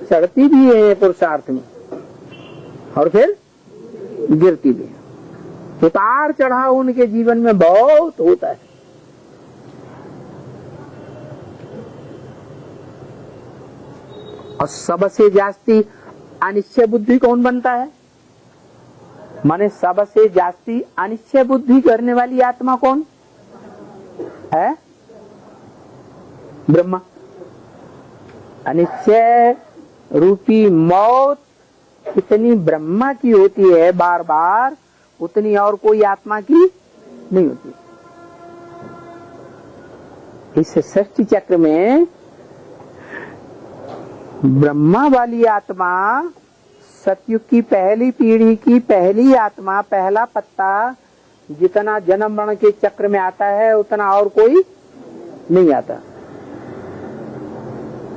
चढ़ती भी है पुरुषार्थ में और फिर गिरती भी है। उतार चढ़ाव उनके जीवन में बहुत होता है। और सबसे जास्ती अनिश्चय बुद्धि कौन बनता है? माने सबसे जास्ती अनिश्चय बुद्धि करने वाली आत्मा कौन है? ब्रह्मा। अनिश्चय रूपी मौत इतनी ब्रह्मा की होती है बार बार, उतनी और कोई आत्मा की नहीं होती। इस सृष्टि चक्र में ब्रह्मा वाली आत्मा, सतयुग की पहली पीढ़ी की पहली आत्मा, पहला पत्ता जितना जन्म मरण के चक्र में आता है उतना और कोई नहीं आता।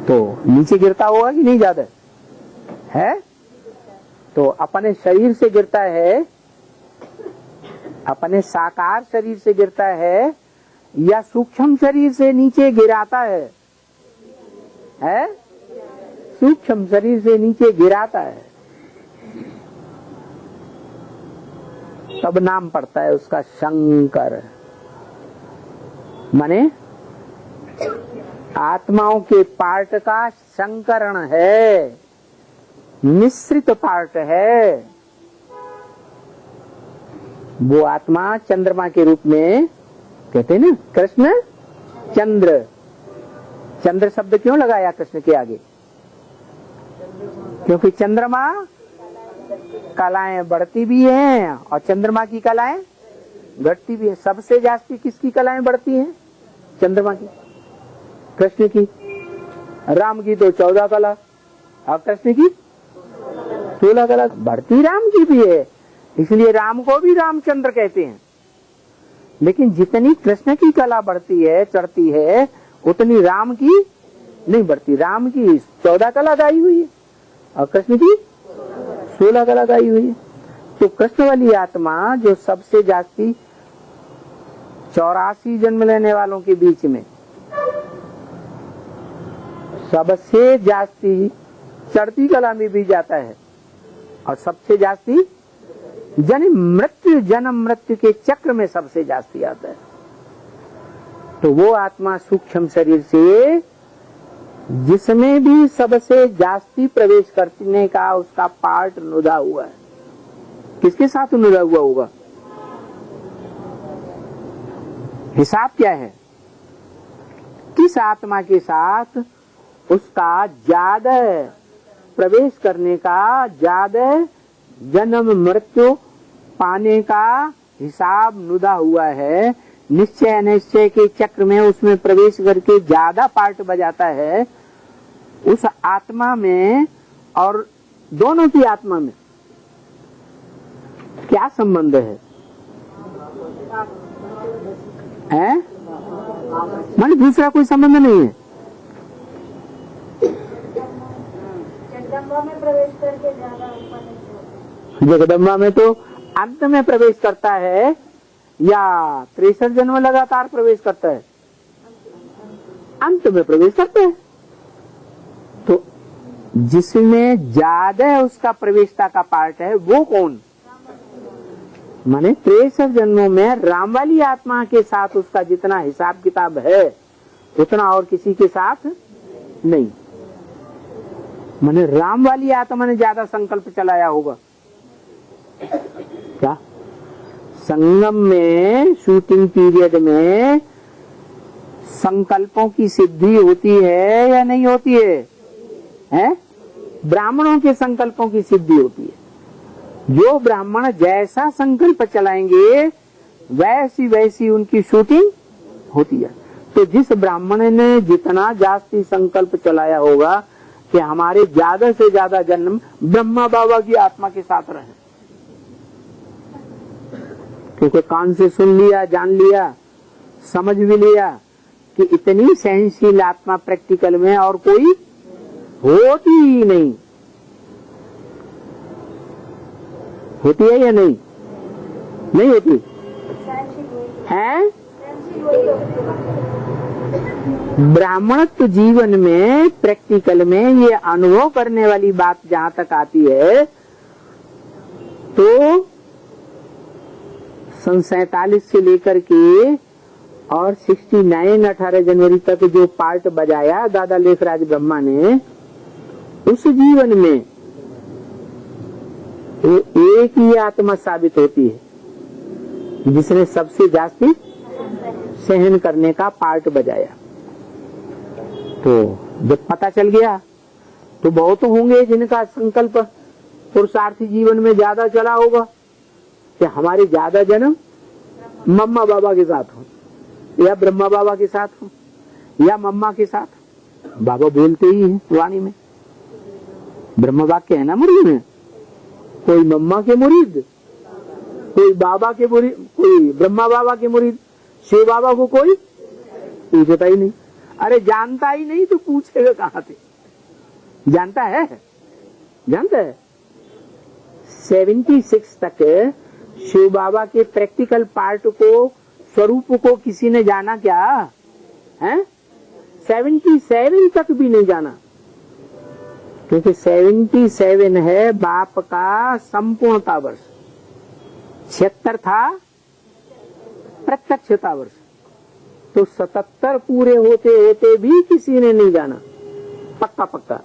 तो नीचे गिरता होगा कि नहीं ज्यादा है? तो अपने शरीर से गिरता है, अपने साकार शरीर से गिरता है या सूक्ष्म शरीर से नीचे गिराता है? सूक्ष्म शरीर से नीचे गिराता है, तब नाम पड़ता है उसका शंकर। माने आत्माओं के पार्ट का संकरण है, मिश्रित पार्ट है। वो आत्मा चंद्रमा के रूप में कहते हैं ना, कृष्ण चंद्र। चंद्र शब्द क्यों लगाया कृष्ण के आगे? क्योंकि चंद्रमा कलाएं बढ़ती भी हैं और चंद्रमा की कलाएं घटती भी है। सबसे जास्ती किसकी कलाएं बढ़ती हैं? चंद्रमा की, कृष्ण की। राम की तो 14 कला और कृष्ण की 16 कला। बढ़ती राम की भी है, इसलिए राम को भी रामचंद्र कहते हैं। लेकिन जितनी कृष्ण की कला बढ़ती है, चढ़ती है, उतनी राम की नहीं बढ़ती। राम की 14 कला गाई हुई है और कृष्ण की 16 कला गाई हुई है। तो कृष्ण वाली आत्मा जो सबसे जास्ती 84 जन्म लेने वालों के बीच में सबसे जास्ती चढ़ती कला में भी जाता है और सबसे जास्ती जन्म मृत्यु के चक्र में सबसे जास्ती आता है। तो वो आत्मा सूक्ष्म शरीर से जिसमें भी सबसे जास्ती प्रवेश करने का उसका पार्ट नुदा हुआ है। किसके साथ नुदा हुआ होगा? हिसाब क्या है? किस आत्मा के साथ उसका ज्यादा प्रवेश करने का, ज्यादा जन्म मृत्यु पाने का हिसाब नुदा हुआ है। निश्चय अनिश्चय के चक्र में उसमें प्रवेश करके ज्यादा पार्ट बजाता है। उस आत्मा में और दोनों की आत्मा में क्या संबंध है? माने दूसरा कोई संबंध नहीं है। जगदम्बा में प्रवेश करके ज्यादा जगदम्बा में तो अंत में प्रवेश करता है या 63 जन्म लगातार प्रवेश करता है? अंत में प्रवेश करता है। तो जिसमें ज्यादा उसका प्रवेशता का पार्ट है वो कौन? माने 63 जन्मों में राम वाली आत्मा के साथ उसका जितना हिसाब किताब है उतना और किसी के साथ नहीं। माने राम वाली आत्मा ने ज्यादा संकल्प चलाया होगा। क्या संगम में, शूटिंग पीरियड में संकल्पों की सिद्धि होती है या नहीं होती है? ब्राह्मणों के संकल्पों की सिद्धि होती है। जो ब्राह्मण जैसा संकल्प चलाएंगे वैसी वैसी उनकी शूटिंग होती है। तो जिस ब्राह्मण ने जितना जास्ती संकल्प चलाया होगा कि हमारे ज्यादा से ज्यादा जन्म ब्रह्मा बाबा की आत्मा के साथ रहे, क्योंकि कान से सुन लिया, जान लिया, समझ भी लिया कि इतनी सहनशील आत्मा प्रैक्टिकल में और कोई होती ही नहीं। होती है या नहीं? नहीं होती है? ब्राह्मणत्व जीवन में प्रैक्टिकल में ये अनुभव करने वाली बात जहां तक आती है तो सन 47 से लेकर के और 69 18 जनवरी तक जो पार्ट बजाया दादा लेखराज ब्रह्मा ने, उस जीवन में वो एक ही आत्मा साबित होती है जिसने सबसे जास्ती सहन करने का पार्ट बजाया। तो जब पता चल गया तो बहुत होंगे जिनका संकल्प पुरुषार्थी जीवन में ज्यादा चला होगा कि हमारे ज्यादा जन्म मम्मा बाबा के साथ हो या ब्रह्मा बाबा के साथ हो या मम्मा के साथ। बाबा बोलते ही हैं वाणी में, ब्रह्म वाक्य है ना मुरीद में, कोई मम्मा के मुरीद, कोई बाबा के मुरीद, कोई ब्रह्मा बाबा के मुरीद, शिव बाबा को कोई पूछता ही नहीं। अरे जानता ही नहीं तो पूछेगा कहाँ से? जानता है, जानता है। 76 तक शिव बाबा के प्रैक्टिकल पार्ट को, स्वरूप को किसी ने जाना क्या है? 77 तक भी नहीं जाना, क्योंकि 77 है बाप का संपूर्णता वर्ष, 76 था प्रत्यक्षता वर्ष। तो 77 पूरे होते होते भी किसी ने नहीं जाना पक्का पक्का,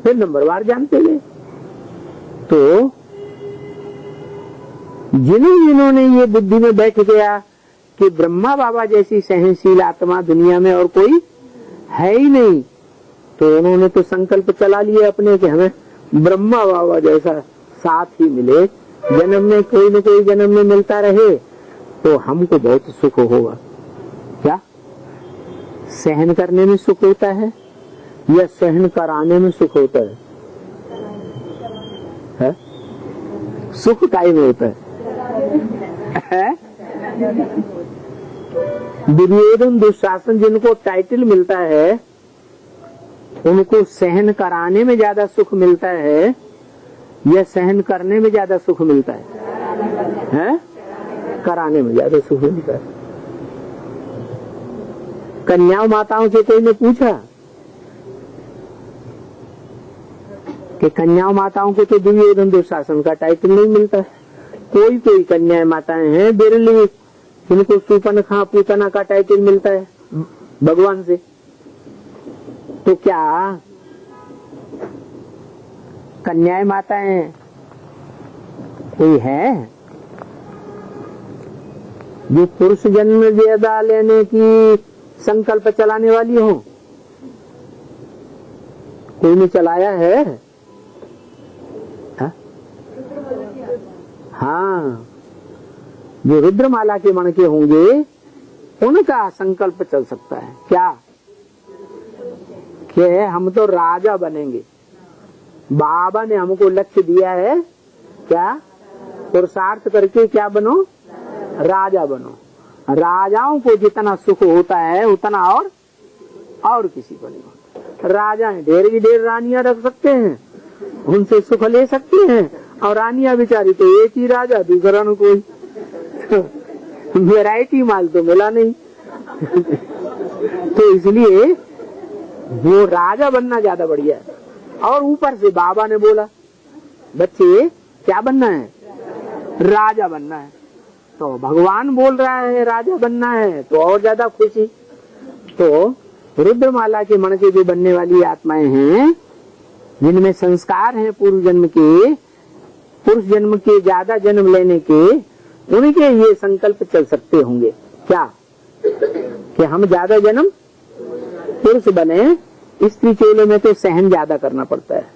फिर नंबरवार जानते गए। तो जिन्होंने ये बुद्धि में बैठ गया कि ब्रह्मा बाबा जैसी सहनशील आत्मा दुनिया में और कोई है ही नहीं, तो उन्होंने तो संकल्प चला लिया अपने कि हमें ब्रह्मा बाबा जैसा साथ ही मिले, जन्म में कोई न कोई जन्म में मिलता रहे तो हमको बहुत सुख होगा। क्या सहन करने में सुख होता है या सहन कराने में सुख होता है? सुख काय में होता है? दुर्योधन दुशासन जिनको टाइटल मिलता है उनको सहन कराने में ज्यादा सुख मिलता है या सहन करने में ज्यादा सुख मिलता है? कराने में ज्यादा सुख मिलता है। कन्या माताओं से कोई ने पूछा कि कन्या माताओं को तो दुर्योधन दुशासन का टाइटल नहीं मिलता है। कोई कोई कन्या माताएं हैं बिरली जिनको सुपनखा पूतना का टाइटल मिलता है भगवान से। तो क्या कन्या माताएं कोई है जो पुरुष जन्म ज्यादा लेने की संकल्प चलाने वाली हो? कोई ने चलाया है? हाँ, जो रुद्रमाला के मण के होंगे उनका संकल्प चल सकता है। क्या कि हम तो राजा बनेंगे, बाबा ने हमको लक्ष्य दिया है, क्या पुरुषार्थ करके क्या बनो? राजा बनो। राजाओं को जितना सुख होता है उतना और किसी को नहीं होता। राजा ढेर की ढेर रानियां रख सकते हैं, उनसे सुख ले सकते हैं, और रानियां बेचारी तो एक ही राजा, दूसरा न कोई। वैरायटी माल तो मिला नहीं। तो इसलिए वो राजा बनना ज्यादा बढ़िया है। और ऊपर से बाबा ने बोला बच्चे क्या बनना है? राजा बनना है। तो भगवान बोल रहा है राजा बनना है तो और ज्यादा खुशी। तो रुद्रमाला के मन के जो बनने वाली आत्माएं हैं जिनमें संस्कार हैं पूर्व जन्म के, पुरुष जन्म के ज्यादा जन्म लेने के, उनके ये संकल्प चल सकते होंगे। क्या कि हम ज्यादा जन्म पुरुष बने। स्त्री चोले में तो सहन ज्यादा करना पड़ता है।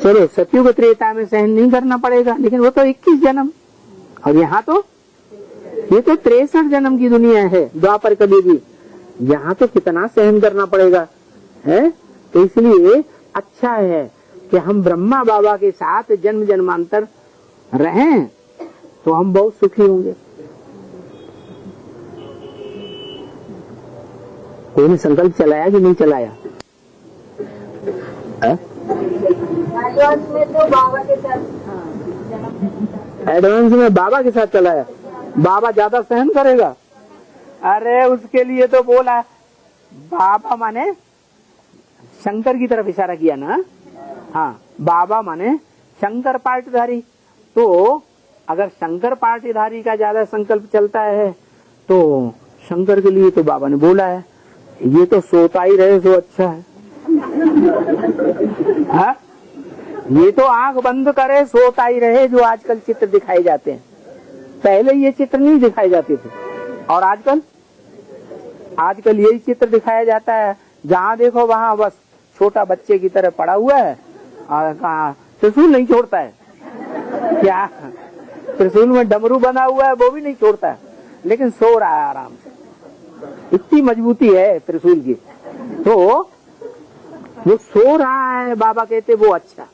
चलो सतयुग त्रेता में सहन नहीं करना पड़ेगा, लेकिन वो तो 21 जन्म, और यहाँ तो ये तो 63 जन्म की दुनिया है द्वापर कभी भी। यहाँ तो कितना सहन करना पड़ेगा है। तो इसलिए अच्छा है कि हम ब्रह्मा बाबा के साथ जन्म जन्मांतर रहें तो हम बहुत सुखी होंगे। कोई ने संकल्प चलाया कि नहीं चलाया? एडवांस में तो बाबा के साथ, एडवांस में बाबा के साथ चलाया। बाबा ज्यादा सहन करेगा। अरे उसके लिए तो बोला बाबा माने शंकर की तरफ इशारा किया ना। हाँ, बाबा माने शंकर पार्टीधारी। तो अगर शंकर पार्टीधारी का ज्यादा संकल्प चलता है तो शंकर के लिए तो बाबा ने बोला है ये तो सोता ही रहे तो अच्छा है। हाँ? ये तो आंख बंद करे सोता ही रहे, जो आजकल चित्र दिखाए जाते हैं। पहले ये चित्र नहीं दिखाए जाते थे, और आजकल यही चित्र दिखाया जाता है। जहाँ देखो वहाँ बस छोटा बच्चे की तरह पड़ा हुआ है और कहा त्रिशूल नहीं छोड़ता है। क्या त्रिशूल में डमरू बना हुआ है वो भी नहीं छोड़ता है, लेकिन सो रहा है आराम से। इतनी मजबूती है त्रिशूल की। तो वो सो रहा है, बाबा कहते वो अच्छा।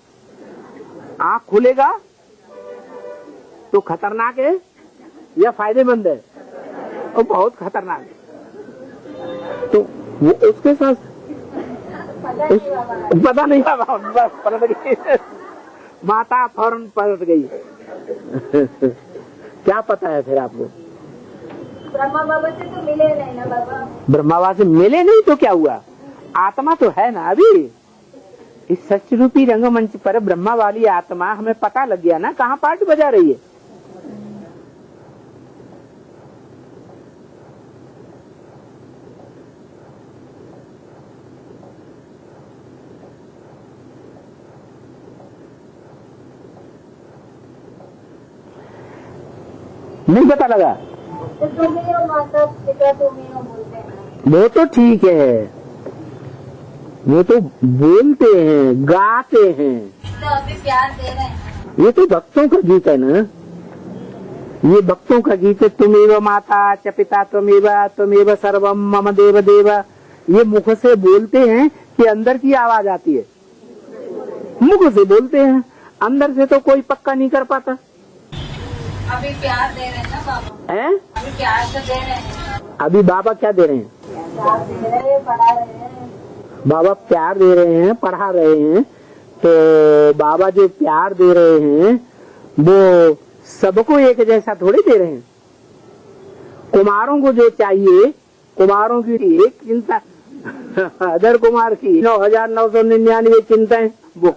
आंख खुलेगा तो खतरनाक है या फायदेमंद है? और बहुत खतरनाक है। तो वो उसके साथ पता नहीं बाबा, बस पलट गई माता, फौरन पलट गई। क्या पता है फिर आपको? ब्रह्मा बाबा से तो मिले नहीं ना बाबा। ब्रह्मा बाबा से मिले नहीं तो क्या हुआ? आत्मा तो है ना अभी इस सच रूपी रंगमंच पर। ब्रह्मा वाली आत्मा हमें पता लग गया ना कहाँ पार्ट बजा रही है। नहीं पता लगा? तो तुम ही हो माता पिता, तुम ही हो बोलते हैं। वो तो ठीक है, वो तो बोलते हैं, गाते हैं, तो अभी प्यार दे रहे हैं। ये तो भक्तों का गीत है ना। ये भक्तों का गीत है। तुमेव माता च पिता तुमेव सर्वम मम देव देव। ये मुख से बोलते हैं कि अंदर की आवाज आती है। मुख से बोलते हैं, अंदर से तो कोई पक्का नहीं कर पाता। अभी प्यार दे रहे हैं ना बाबा। हैं? अभी प्यार तो दे रहे हैं। अभी बाबा क्या दे रहे हैं? प्यार दे रहे हैं, पढ़ा रहे हैं। बाबा प्यार दे रहे हैं, पढ़ा रहे हैं। तो बाबा जो प्यार दे रहे हैं वो सबको एक जैसा थोड़ी दे रहे हैं। कुमारों को जो चाहिए, कुमारों की एक चिंता अदर कुमार की 9,999 चिंताएं वो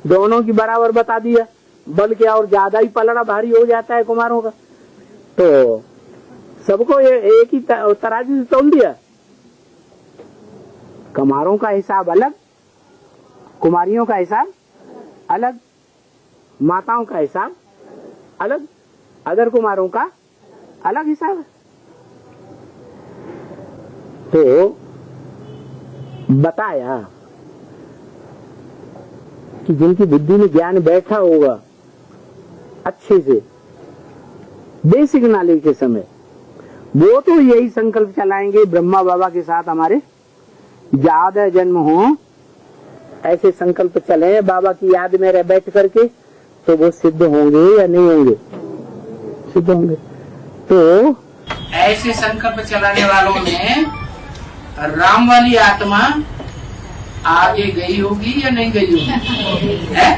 दोनों की बराबर बता दिया। बल्कि और ज्यादा ही पलड़ा भारी हो जाता है कुमारों का। तो सबको एक ही तराजू से तोल दिया। कुमारों का हिसाब अलग, कुमारियों का हिसाब अलग, माताओं का हिसाब अलग, अदर कुमारों का अलग हिसाब है। तो बताया कि जिनकी बुद्धि में ज्ञान बैठा होगा अच्छे से, बेसिक नॉलेज के समय, वो तो यही संकल्प चलाएंगे ब्रह्मा बाबा के साथ हमारे ज्यादा जन्म हो, ऐसे संकल्प चले बाबा की याद में रह बैठ करके, तो वो सिद्ध होंगे या नहीं होंगे? सिद्ध होंगे। तो ऐसे संकल्प चलाने वालों में राम वाली आत्मा आगे गई होगी या नहीं गई होगी? है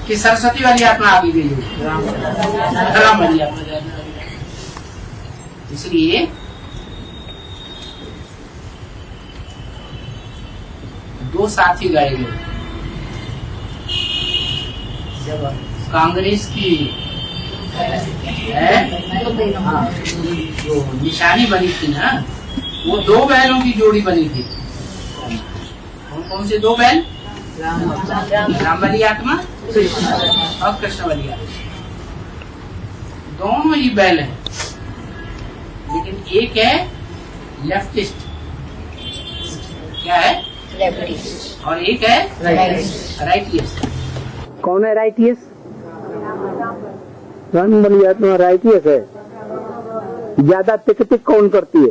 कि सरस्वती वाली आत्मा आगे गई होगी? राम वाली आत्मा। इसलिए दो साथी गाए गए। जब कांग्रेस की जो निशानी बनी थी ना, वो दो बैलों की जोड़ी बनी थी। कौन से दो बैल? राम वाली आत्मा और कृष्ण वाली आत्मा। दोनों ही बैल हैं, लेकिन एक है लेफ्टिस्ट। क्या है? लेफ्टिस्ट। और एक है राइटियस्ट। कौन है राइटियस्ट? राम वाली आत्मा राइटियस्ट है। ज्यादा टिक टिक कौन करती है?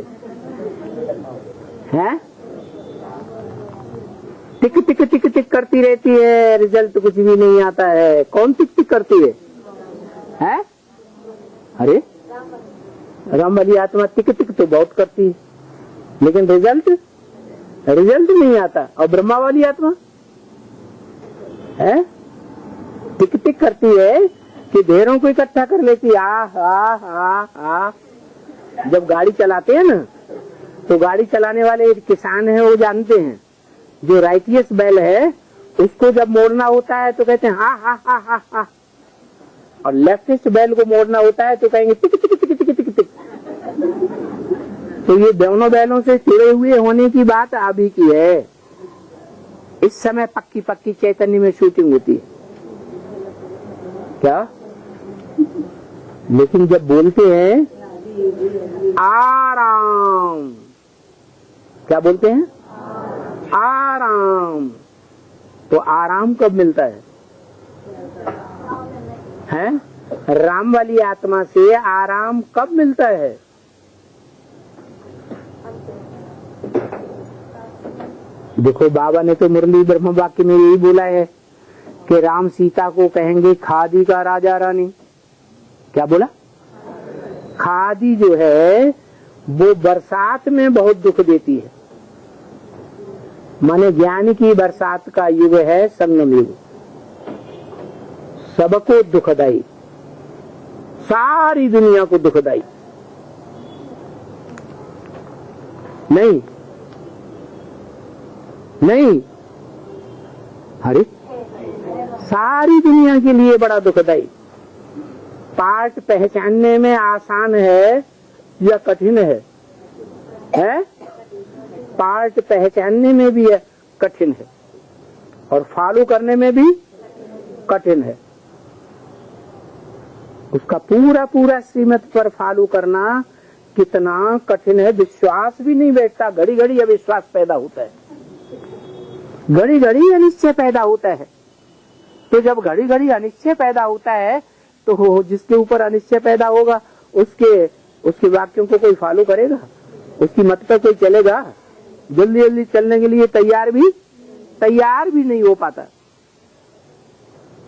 हैं? टिक टिक टिक टिक करती रहती है, रिजल्ट कुछ भी नहीं आता है। कौन टिक टिक करती है? हैं? अरे राम वाली आत्मा टिक टिक तो बहुत करती है, लेकिन रिजल्ट नहीं आता। और ब्रह्मा वाली आत्मा है टिक टिक करती है कि ढेरों को इकट्ठा कर लेती है। आ जब गाड़ी चलाते हैं ना तो गाड़ी चलाने वाले किसान हैं वो जानते हैं, जो राइटियस बैल है उसको जब मोड़ना होता है तो कहते हैं हा हा हा हा हा, और लेफ्टिस्ट बैल को मोड़ना होता है तो कहेंगे टिक टिक टिक टिक टिक टिक। तो ये दोनों बैलों से चिड़े हुए होने की बात अभी की है। इस समय पक्की पक्की चैतन्य में शूटिंग होती है क्या? लेकिन जब बोलते हैं आराम, क्या बोलते हैं? आराम। तो आराम कब मिलता है? हैं? राम वाली आत्मा से आराम कब मिलता है? देखो बाबा ने तो मुरली ब्रह्म वाक्य में यही बोला है कि राम सीता को कहेंगे खादी का राजा रानी। क्या बोला? खादी जो है वो बरसात में बहुत दुख देती है। माने ज्ञान की बरसात का युग है संगम युग, सबको दुखदाई, सारी दुनिया को दुखदाई। नहीं नहीं, अरे सारी दुनिया के लिए बड़ा दुखदाई। पार्ट पहचानने में आसान है या कठिन है? हैं? पार्ट पहचानने में भी कठिन है और फॉलो करने में भी कठिन है। उसका पूरा पूरा श्रीमत पर फॉलो करना कितना कठिन है, विश्वास भी नहीं बैठता। घड़ी घड़ी अविश्वास पैदा होता है, घड़ी घड़ी अनिश्चय पैदा होता है। तो जब घड़ी घड़ी अनिश्चय पैदा होता है तो जिसके ऊपर अनिश्चय पैदा होगा उसके वाक्यों को कोई फॉलो करेगा? उसकी मत पर कोई चलेगा? जल्दी जल्दी चलने के लिए तैयार भी नहीं हो पाता।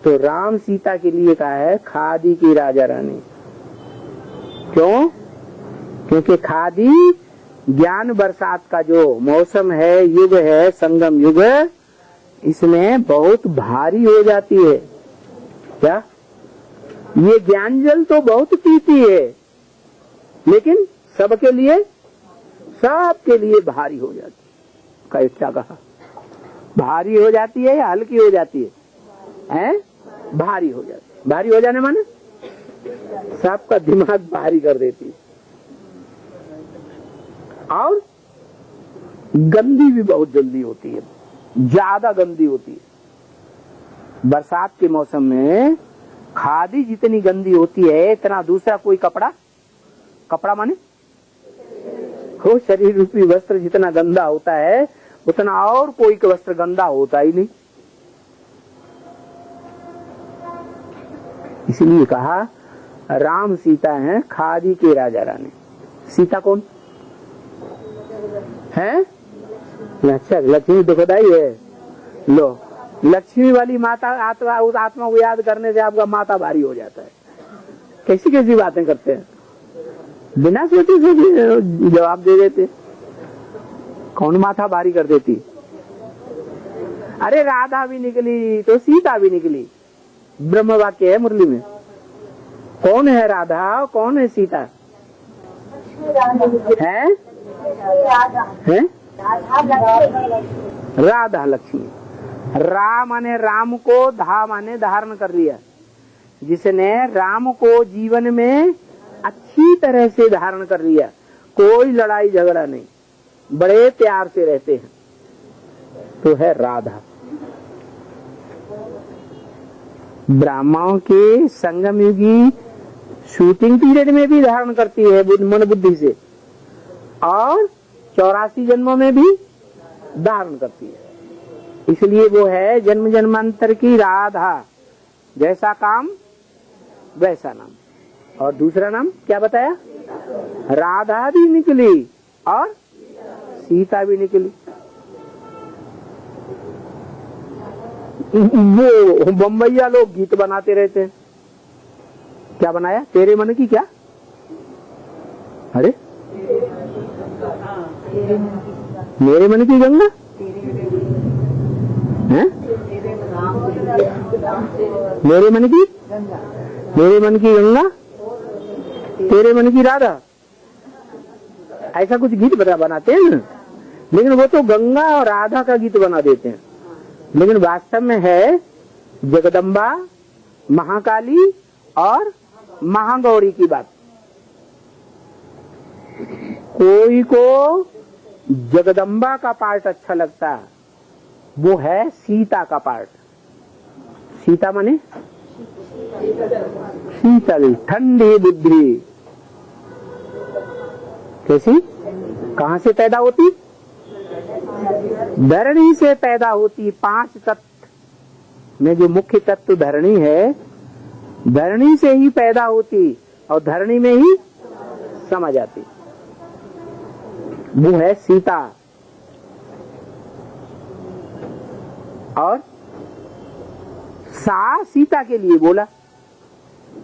तो राम सीता के लिए कहा है खादी की राजा रानी। क्यों? क्योंकि खादी ज्ञान बरसात का जो मौसम है, युग है, संगम युग, इसमें बहुत भारी हो जाती है। क्या? ये ज्ञान जल तो बहुत पीती है, लेकिन सबके लिए भारी हो जाती है। क्या कहा? भारी हो जाती है या हल्की हो जाती है? हैं? भारी हो जाती है। भारी हो जाने माने सबका दिमाग भारी कर देती है। और गंदी भी बहुत जल्दी होती है, ज्यादा गंदी होती है। बरसात के मौसम में खादी जितनी गंदी होती है इतना दूसरा कोई कपड़ा माने हो शरीर रूपी वस्त्र जितना गंदा होता है उतना और कोई वस्त्र गंदा होता ही नहीं। इसलिए कहा राम सीता हैं खादी के राजा रानी। सीता कौन है? अच्छा, लक्ष्मी दुखदाई है। लो, लक्ष्मी वाली माता आत्मा, उस आत्मा को याद करने से आपका माथा भारी हो जाता है। कैसी कैसी बातें करते हैं, बिना सोचे सोचे जवाब दे देते। कौन माथा भारी कर देती? अरे राधा भी निकली तो सीता भी निकली, ब्रह्म वाक्य है मुरली में। कौन है राधा, कौन है सीता? है? है? राधा लक्ष्मी। रा माने राम को, धा माने धारण कर लिया। जिसने राम को जीवन में अच्छी तरह से धारण कर लिया, कोई लड़ाई झगड़ा नहीं, बड़े प्यार से रहते हैं, तो है राधा। ब्राह्मणों के संगम युगी शूटिंग पीरियड में भी धारण करती है मन बुद्धि से, और 84 जन्मों में भी धारण करती है। इसलिए वो है जन्म जन्मांतर की राधा। जैसा काम वैसा नाम। और दूसरा नाम क्या बताया? राधा भी निकली और सीता भी निकली। वो बम्बैया लोग गीत बनाते रहते हैं। क्या बनाया? तेरे मन की क्या? अरे मेरे मन की गंगा है? मेरे मन की गंगा, तेरे मन की राधा। ऐसा कुछ गीत बनाते हैं ना, लेकिन वो तो गंगा और राधा का गीत बना देते हैं। लेकिन वास्तव में है जगदम्बा, महाकाली और महागौरी की बात। कोई को जगदम्बा का पार्ट अच्छा लगता है, वो है सीता का पार्ट। सीता माने शीतल, ठंडी बुद्धि। कैसी? कहाँ से पैदा होती? धरणी से पैदा होती। 5 तत्व में जो मुख्य तत्व धरणी है, धरणी से ही पैदा होती और धरणी में ही समा जाती। वो है सीता। और सा सीता के लिए बोला,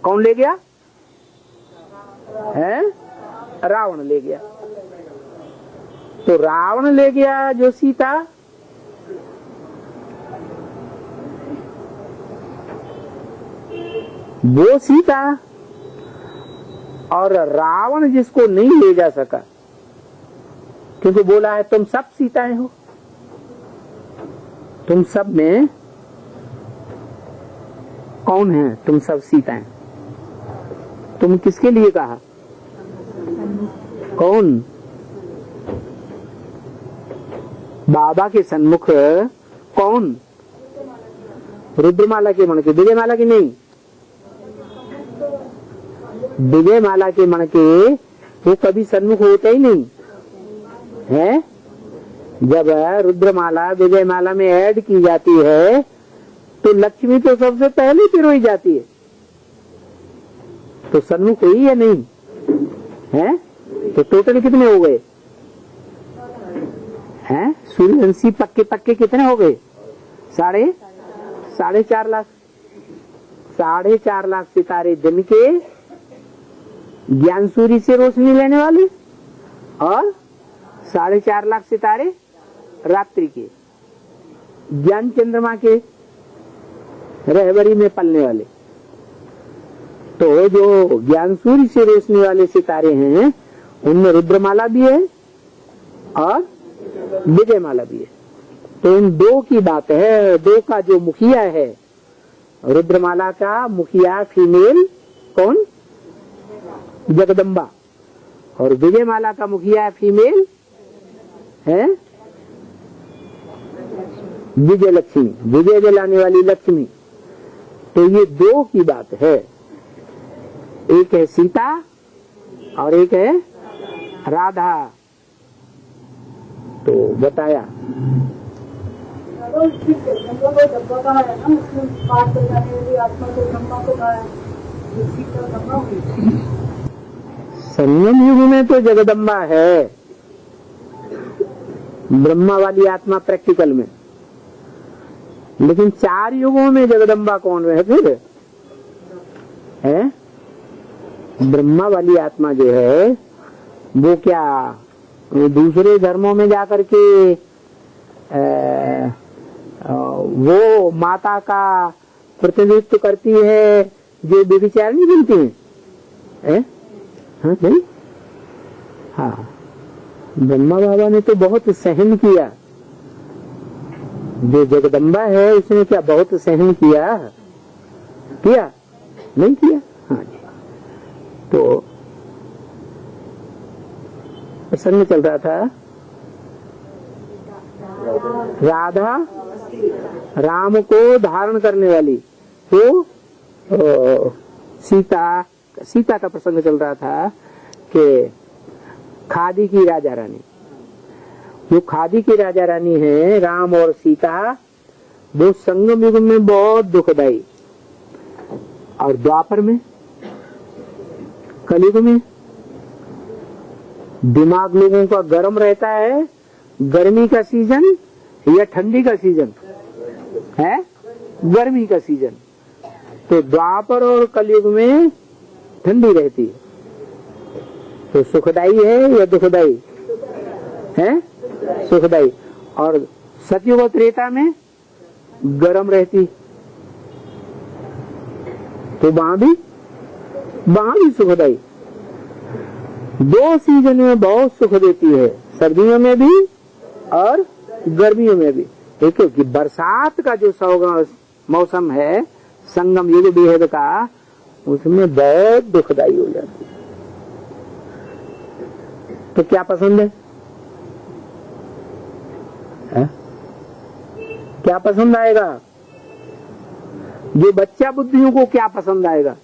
कौन ले गया है? रावण ले गया। तो रावण ले गया जो सीता, वो सीता, और रावण जिसको नहीं ले जा सका, क्योंकि बोला है तुम सब सीताएं हो, तुम सब में कौन है? तुम सब सीताएं। तुम किसके लिए कहा? कौन? बाबा के सन्मुख कौन? रुद्रमाला के मन के, विजयमाला की नहीं। विजयमाला के मन के वो कभी सन्मुख होते ही नहीं है। जब रुद्रमाला विजयमाला में ऐड की जाती है तो लक्ष्मी तो सबसे पहले पिरोई जाती है, तो सन्मुख हुई या नहीं है? तो टोटल कितने हो गए हैं? सूर्यवंशी पक्के कितने हो गए? 4.5 लाख। 4.5 लाख सितारे दिन के ज्ञान सूर्य से रोशनी लेने वाले, और 4.5 लाख सितारे रात्रि के ज्ञान चंद्रमा के रहबरी में पलने वाले। तो जो ज्ञान सूर्य से रोशनी वाले सितारे हैं उनमें रुद्रमाला भी है और विजयमाला भी है। तो इन दो की बात है। दो का जो मुखिया है, रुद्रमाला का मुखिया फीमेल कौन? जगदम्बा। और विजयमाला का मुखिया फीमेल है विजय लक्ष्मी, विजय जलाने वाली लक्ष्मी। तो ये दो की बात है, एक है सीता और एक है राधा। तो बताया संयम युग में तो जगदम्बा है, ब्रह्मा वाली आत्मा प्रैक्टिकल में। लेकिन 4 युगों में जगदम्बा कौन है फिर? है ब्रह्मा वाली आत्मा जो है वो क्या दूसरे धर्मों में जाकर के वो माता का प्रतिनिधित्व करती है जो व्यभिचारिणी बनती है? हाँ नहीं, हाँ ब्रह्मा बाबा ने तो बहुत सहन किया। जो जगदम्बा है उसने क्या बहुत सहन किया? नहीं किया? हाँ जी। तो प्रसंग चल रहा था, राधा राम को धारण करने वाली, तो सीता का प्रसंग चल रहा था कि खादी की राजा रानी, जो खादी की राजा रानी है राम और सीता, वो संगम युग में बहुत दुखदाई, और द्वापर में कलयुग में दिमाग लोगों का गर्म रहता है। गर्मी का सीजन या ठंडी का सीजन है? गर्मी का सीजन। तो द्वापर और कलयुग में ठंडी रहती है। तो सुखदाई है या दुखदाई है? सुखदाई। और सतयुग और त्रेता में गर्म रहती, तो वहां भी सुखदाई। दो सीजन में बहुत सुख देती है, सर्दियों में भी और गर्मियों में भी। देखो कि बरसात का जो मौसम है, संगम युग बेहद का, उसमें बहुत दुखदाई हो जाती है। तो क्या पसंद है? क्या पसंद आएगा? जो बच्चा बुद्धियों को क्या पसंद आएगा,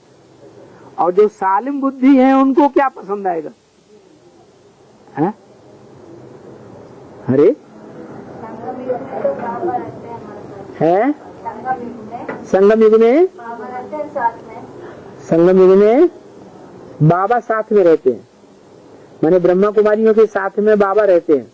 और जो सालिम बुद्धि है उनको क्या पसंद आएगा? है? अरे है संगम युग में, संगम युग में बाबा साथ में रहते हैं, माने ब्रह्मा कुमारियों के साथ में बाबा रहते हैं।